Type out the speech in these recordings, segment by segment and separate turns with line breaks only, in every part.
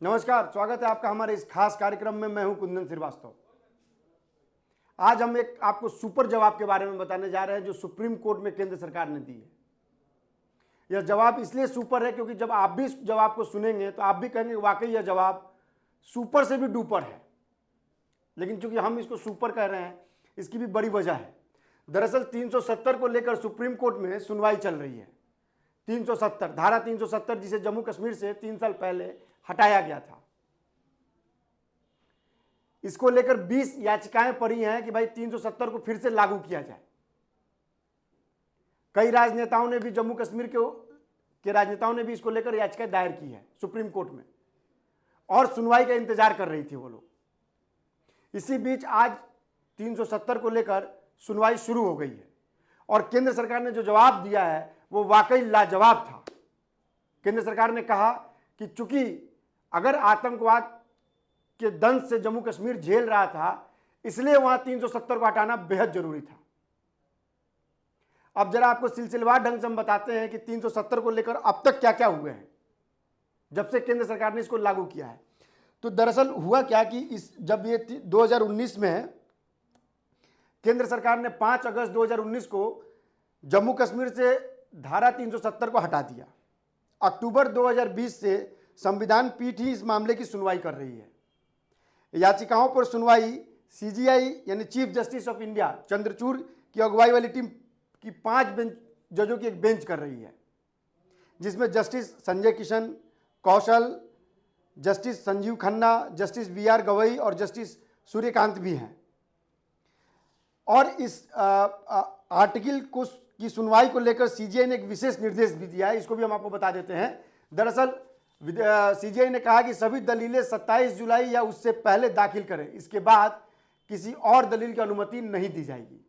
नमस्कार, स्वागत है आपका हमारे इस खास कार्यक्रम में। मैं हूं कुंदन श्रीवास्तव। आज हम एक आपको सुपर जवाब के बारे में बताने जा रहे हैं जो सुप्रीम कोर्ट में केंद्र सरकार ने दी है। यह जवाब इसलिए सुपर है क्योंकि जब आप भी इस जवाब को सुनेंगे तो आप भी कहेंगे वाकई यह जवाब सुपर से भी डुपर है। लेकिन चूंकि हम इसको सुपर कह रहे हैं, इसकी भी बड़ी वजह है। दरअसल 370 को लेकर सुप्रीम कोर्ट में सुनवाई चल रही है। 370 धारा 370 जिसे जम्मू कश्मीर से 3 साल पहले हटाया गया था, इसको लेकर 20 याचिकाएं पड़ी हैं कि भाई 370 को फिर से लागू किया जाए। कई राजनेताओं ने भी जम्मू कश्मीर के राजनेताओं ने भी इसको लेकर याचिकाएं दायर की है सुप्रीम कोर्ट में, और सुनवाई का इंतजार कर रही थी वो लोग। इसी बीच आज 370 को लेकर सुनवाई शुरू हो गई है और केंद्र सरकार ने जो जवाब दिया है वो वाकई लाजवाब था। केंद्र सरकार ने कहा कि चूंकि अगर आतंकवाद के दंश से जम्मू कश्मीर झेल रहा था, इसलिए वहां 370 को हटाना बेहद जरूरी था। अब जरा आपको सिलसिलेवार ढंग से हम बताते हैं कि 370 को लेकर अब तक क्या क्या हुए हैं जब से केंद्र सरकार ने इसको लागू किया है। तो दरअसल हुआ क्या कि जब ये 2019 में केंद्र सरकार ने 5 अगस्त 2019 को जम्मू कश्मीर से धारा 370 को हटा दिया। अक्टूबर 2020 से संविधान पीठ ही इस मामले की सुनवाई कर रही है। याचिकाओं पर सुनवाई सीजीआई यानी chief justice of India Chandrachud की अगुवाई वाली टीम की 5 जजों की एक बेंच कर रही है, जिसमें justice Sanjay Kishan Kaushal, justice Sanjiv Khanna, justice BR Gavai और जस्टिस सूर्यकांत भी हैं। और इस आर्टिकल की सुनवाई को लेकर सीजीआई ने एक विशेष निर्देश भी दिया है, इसको भी हम आपको बता देते हैं। दरअसल सीजीआई ने कहा कि सभी दलीलें 27 जुलाई या उससे पहले दाखिल करें, इसके बाद किसी और दलील की अनुमति नहीं दी जाएगी।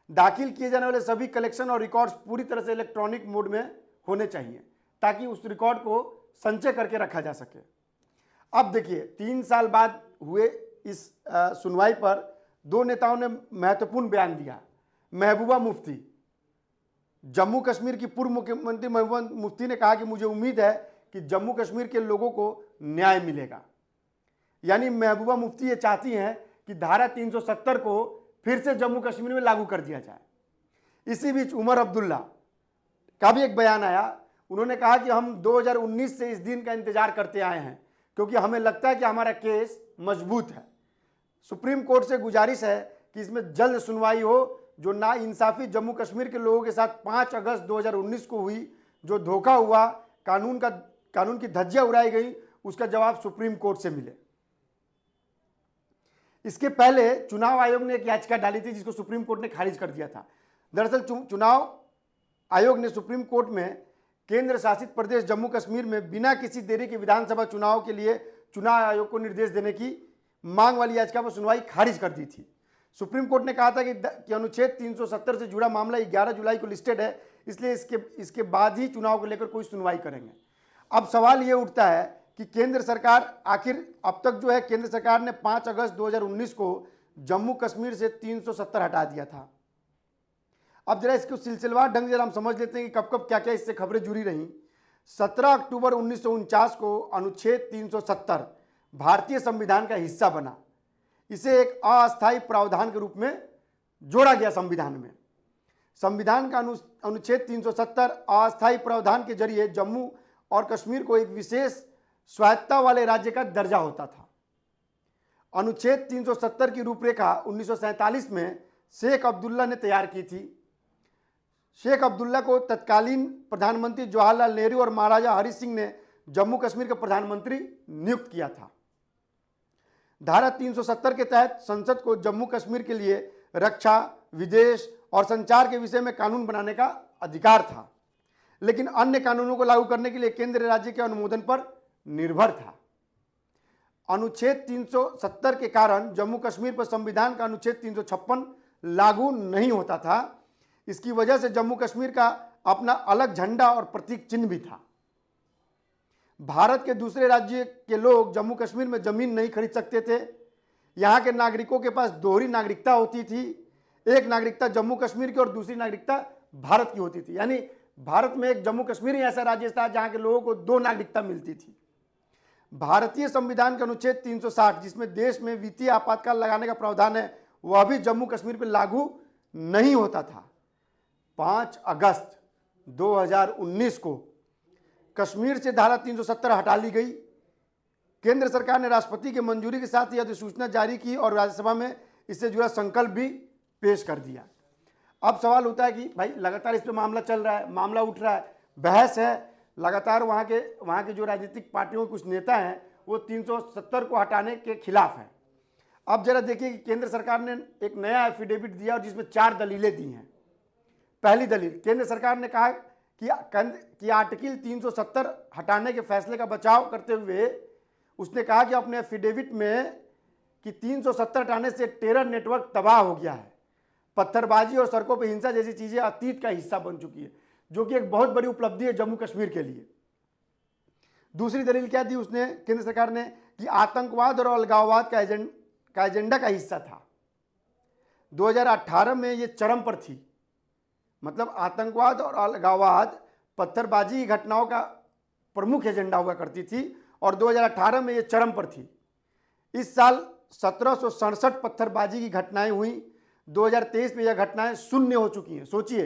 दाखिल किए जाने वाले सभी कलेक्शन और रिकॉर्ड्स पूरी तरह से इलेक्ट्रॉनिक मोड में होने चाहिए ताकि उस रिकॉर्ड को संचय करके रखा जा सके। अब देखिए, 3 साल बाद हुए इस सुनवाई पर 2 नेताओं ने महत्वपूर्ण बयान दिया। महबूबा मुफ्ती, जम्मू कश्मीर की पूर्व मुख्यमंत्री महबूबा मुफ्ती ने कहा कि मुझे उम्मीद है कि जम्मू कश्मीर के लोगों को न्याय मिलेगा। यानी महबूबा मुफ्ती ये चाहती हैं कि धारा 370 को फिर से जम्मू कश्मीर में लागू कर दिया जाए। इसी बीच उमर अब्दुल्ला का भी एक बयान आया। उन्होंने कहा कि हम 2019 से इस दिन का इंतजार करते आए हैं क्योंकि हमें लगता है कि हमारा केस मजबूत है। सुप्रीम कोर्ट से गुजारिश है कि इसमें जल्द सुनवाई हो। जो नाइंसाफी जम्मू कश्मीर के लोगों के साथ 5 अगस्त 2019 को हुई, जो धोखा हुआ, कानून की धज्जियां उड़ाई गई, उसका जवाब सुप्रीम कोर्ट से मिले। इसके पहले चुनाव आयोग ने एक याचिका डाली थी जिसको सुप्रीम कोर्ट ने खारिज कर दिया था। दरअसल चुनाव आयोग ने सुप्रीम कोर्ट में केंद्र शासित प्रदेश जम्मू कश्मीर में बिना किसी देरी के विधानसभा चुनाव के लिए चुनाव आयोग को निर्देश देने की मांग वाली याचिका पर सुनवाई खारिज कर दी थी। सुप्रीम कोर्ट ने कहा था कि अनुच्छेद 370 से जुड़ा मामला 11 जुलाई को लिस्टेड है, इसलिए इसके बाद ही चुनाव को लेकर कोई सुनवाई करेंगे। अब सवाल ये उठता है कि केंद्र सरकार आखिर अब तक जो है, केंद्र सरकार ने 5 अगस्त 2019 को जम्मू कश्मीर से 370 हटा दिया था। अब जरा इसको सिलसिलेवार ढंग से हम समझ लेते हैं कि कब कब क्या क्या इससे खबरें जुड़ी रहीं। 17 अक्टूबर 1949 को अनुच्छेद 370 भारतीय संविधान का हिस्सा बना। इसे एक अस्थायी प्रावधान के रूप में जोड़ा गया संविधान में। संविधान का अनुच्छेद 370 अस्थायी प्रावधान के जरिए जम्मू और कश्मीर को एक विशेष स्वायत्तता वाले राज्य का दर्जा होता था। अनुच्छेद 370 की रूपरेखा 1947 में शेख अब्दुल्ला ने तैयार की थी। शेख अब्दुल्ला को तत्कालीन प्रधानमंत्री जवाहरलाल नेहरू और महाराजा हरि सिंह ने जम्मू कश्मीर का प्रधानमंत्री नियुक्त किया था। धारा 370 के तहत संसद को जम्मू कश्मीर के लिए रक्षा, विदेश और संचार के विषय में कानून बनाने का अधिकार था, लेकिन अन्य कानूनों को लागू करने के लिए केंद्र राज्य के अनुमोदन पर निर्भर था। अनुच्छेद 370 के कारण जम्मू कश्मीर पर संविधान का अनुच्छेद 356 लागू नहीं होता था। इसकी वजह से जम्मू कश्मीर का अपना अलग झंडा और प्रतीक चिन्ह भी था। भारत के दूसरे राज्य के लोग जम्मू कश्मीर में जमीन नहीं खरीद सकते थे। यहाँ के नागरिकों के पास दोहरी नागरिकता होती थी। एक नागरिकता जम्मू कश्मीर की और दूसरी नागरिकता भारत की होती थी। यानी भारत में एक जम्मू कश्मीर ही ऐसा राज्य था जहाँ के लोगों को 2 नागरिकता मिलती थी। भारतीय संविधान के अनुच्छेद 360 जिसमें देश में वित्तीय आपातकाल लगाने का प्रावधान है, वह भी जम्मू कश्मीर पर लागू नहीं होता था। 5 अगस्त 2019 को कश्मीर से धारा 370 हटा ली गई। केंद्र सरकार ने राष्ट्रपति की मंजूरी के साथ यह अधिसूचना जारी की और राज्यसभा में इससे जुड़ा संकल्प भी पेश कर दिया। अब सवाल होता है कि भाई लगातार इस पर मामला चल रहा है, मामला उठ रहा है, बहस है, लगातार वहाँ के जो राजनीतिक पार्टियों के कुछ नेता हैं वो 370 को हटाने के खिलाफ हैं। अब जरा देखिए कि केंद्र सरकार ने एक नया एफिडेविट दिया और जिसमें 4 दलीलें दी हैं। पहली दलील, केंद्र सरकार ने कहा कि आर्टिकल 370 हटाने के फैसले का बचाव करते हुए उसने कहा कि अपने एफिडेविट में कि 370 हटाने से टेरर नेटवर्क तबाह हो गया है, पत्थरबाजी और सड़कों पर हिंसा जैसी चीजें अतीत का हिस्सा बन चुकी है, जो कि एक बहुत बड़ी उपलब्धि है जम्मू कश्मीर के लिए। दूसरी दलील क्या दी उसने, केंद्र सरकार ने, कि आतंकवाद और अलगाववाद का एजेंडा का हिस्सा था। 2018 में ये चरम पर थी, मतलब आतंकवाद और अलगाववाद पत्थरबाजी की घटनाओं का प्रमुख एजेंडा हुआ करती थी और 2018 में ये चरम पर थी। इस साल 1767 पत्थरबाजी की घटनाएं हुई, 2023 में यह घटनाएं शून्य हो चुकी हैं। सोचिए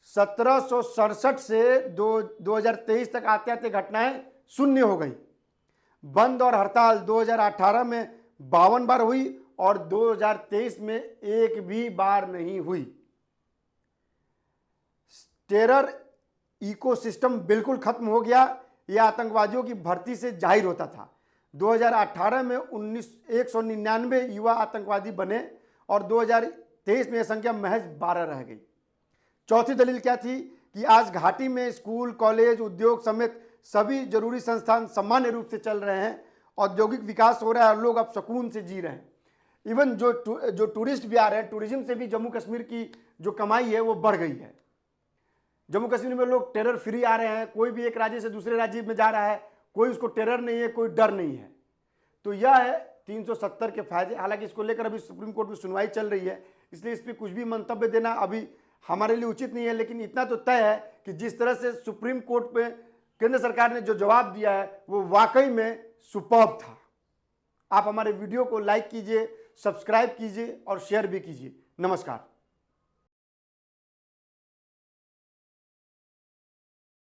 1767 से 2023 तक आते आते घटनाएं शून्य हो गई। बंद और हड़ताल 2018 में 52 बार हुई और 2023 में एक भी बार नहीं हुई। टेरर इकोसिस्टम बिल्कुल खत्म हो गया, यह आतंकवादियों की भर्ती से जाहिर होता था। 2018 में 199 युवा आतंकवादी बने और 2023 में यह संख्या महज 12 रह गई। चौथी दलील क्या थी कि आज घाटी में स्कूल, कॉलेज, उद्योग समेत सभी जरूरी संस्थान सामान्य रूप से चल रहे हैं, औद्योगिक विकास हो रहा है और लोग अब सुकून से जी रहे हैं। इवन जो टूरिस्ट भी आ रहे हैं, टूरिज्म से भी जम्मू कश्मीर की जो कमाई है वो बढ़ गई है। जम्मू कश्मीर में लोग टेरर फ्री आ रहे हैं, कोई भी एक राज्य से दूसरे राज्य में जा रहा है, कोई उसको टेरर नहीं है, कोई डर नहीं है। तो यह है 370 के फायदे। हालांकि इसको लेकर अभी सुप्रीम कोर्ट में सुनवाई चल रही है, इसलिए इस पर कुछ भी मंतव्य देना अभी हमारे लिए उचित नहीं है। लेकिन इतना तो तय है कि जिस तरह से सुप्रीम कोर्ट में केंद्र सरकार ने जो जवाब दिया है वो वाकई में सुपर्ब था। आप हमारे वीडियो को लाइक कीजिए, सब्सक्राइब कीजिए और शेयर भी कीजिए। नमस्कार।